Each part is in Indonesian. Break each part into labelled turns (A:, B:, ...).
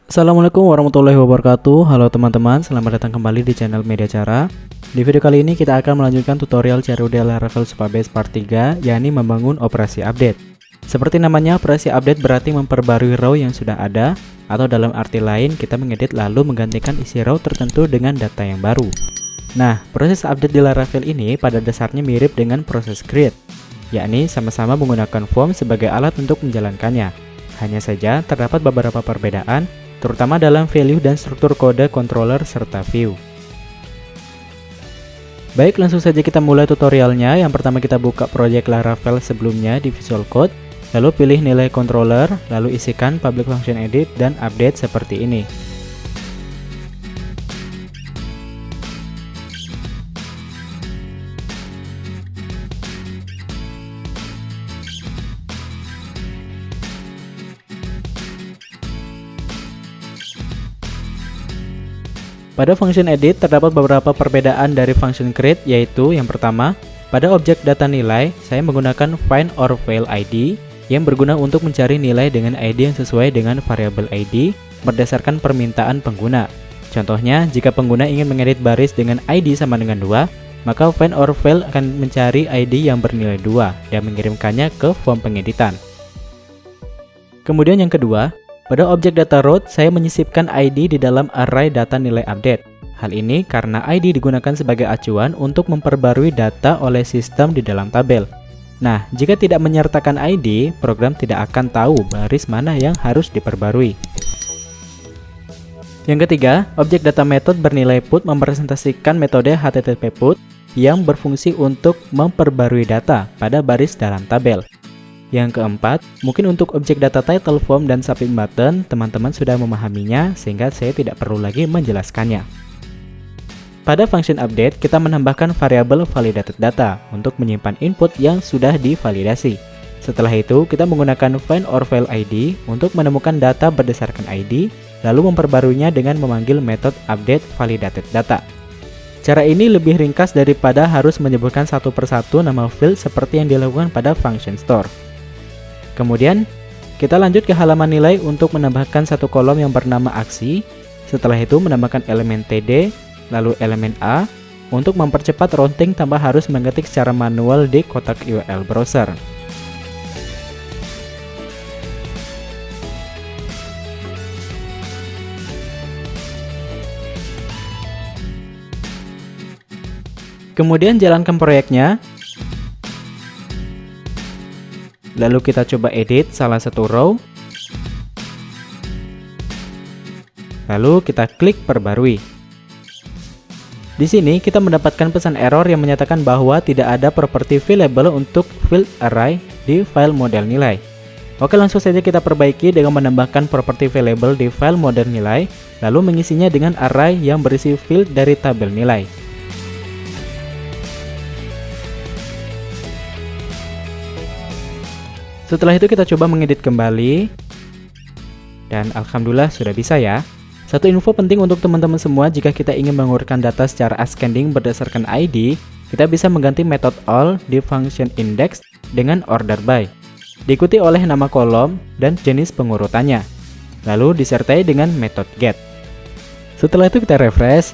A: Assalamualaikum warahmatullahi wabarakatuh. Halo teman-teman, selamat datang kembali di channel Media Cara. Di video kali ini kita akan melanjutkan tutorial Carudia Laravel Supabase part 3, yakni membangun operasi update. Seperti namanya, operasi update berarti memperbarui row yang sudah ada, atau dalam arti lain kita mengedit lalu menggantikan isi row tertentu dengan data yang baru. Nah, proses update di Laravel ini pada dasarnya mirip dengan proses create, yakni sama-sama menggunakan form sebagai alat untuk menjalankannya. Hanya saja terdapat beberapa perbedaan, terutama dalam value dan struktur kode controller serta view. Baik, langsung saja kita mulai tutorialnya. Yang pertama kita buka project Laravel sebelumnya di Visual Code, lalu pilih nilai controller, lalu isikan public function edit dan update seperti ini. Pada function edit terdapat beberapa perbedaan dari function create, yaitu yang pertama, pada objek data nilai, saya menggunakan find or fail ID yang berguna untuk mencari nilai dengan ID yang sesuai dengan variabel ID berdasarkan permintaan pengguna. Contohnya, jika pengguna ingin mengedit baris dengan ID sama dengan 2, maka find or fail akan mencari ID yang bernilai 2 dan mengirimkannya ke form pengeditan. Kemudian yang kedua, pada objek data root, saya menyisipkan ID di dalam array data nilai update. Hal ini karena ID digunakan sebagai acuan untuk memperbarui data oleh sistem di dalam tabel. Nah, jika tidak menyertakan ID, program tidak akan tahu baris mana yang harus diperbarui. Yang ketiga, objek data method bernilai put mempresentasikan metode HTTP put yang berfungsi untuk memperbarui data pada baris dalam tabel. Yang keempat, mungkin untuk objek data title form dan submit button, teman-teman sudah memahaminya sehingga saya tidak perlu lagi menjelaskannya. Pada function update, kita menambahkan variabel validated data untuk menyimpan input yang sudah divalidasi. Setelah itu, kita menggunakan find or fail ID untuk menemukan data berdasarkan ID, lalu memperbaruinya dengan memanggil metode update validated data. Cara ini lebih ringkas daripada harus menyebutkan satu persatu nama field seperti yang dilakukan pada function store. Kemudian, kita lanjut ke halaman nilai untuk menambahkan satu kolom yang bernama aksi. Setelah itu menambahkan elemen TD, lalu elemen A, untuk mempercepat routing tanpa harus mengetik secara manual di kotak URL browser. Kemudian jalankan proyeknya. Lalu kita coba edit salah satu row. Lalu kita klik perbarui. Di sini kita mendapatkan pesan error yang menyatakan bahwa tidak ada property available untuk field array di file model nilai. Oke, langsung saja kita perbaiki dengan menambahkan property available di file model nilai, lalu mengisinya dengan array yang berisi field dari tabel nilai. Setelah itu kita coba mengedit kembali, dan alhamdulillah sudah bisa ya. Satu info penting untuk teman-teman semua, jika kita ingin mengurutkan data secara ascending berdasarkan ID, kita bisa mengganti method all di function index dengan order by, diikuti oleh nama kolom dan jenis pengurutannya, lalu disertai dengan method get. Setelah itu kita refresh,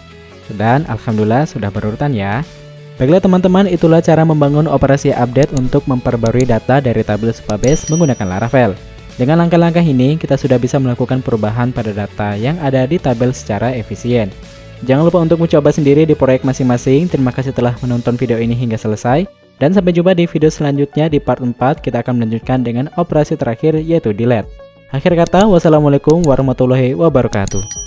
A: dan alhamdulillah sudah berurutan ya. Baiklah teman-teman, itulah cara membangun operasi update untuk memperbarui data dari tabel Supabase menggunakan Laravel. Dengan langkah-langkah ini, kita sudah bisa melakukan perubahan pada data yang ada di tabel secara efisien. Jangan lupa untuk mencoba sendiri di proyek masing-masing. Terima kasih telah menonton video ini hingga selesai. Dan sampai jumpa di video selanjutnya. Di part 4, kita akan melanjutkan dengan operasi terakhir, yaitu delete. Akhir kata, wassalamualaikum warahmatullahi wabarakatuh.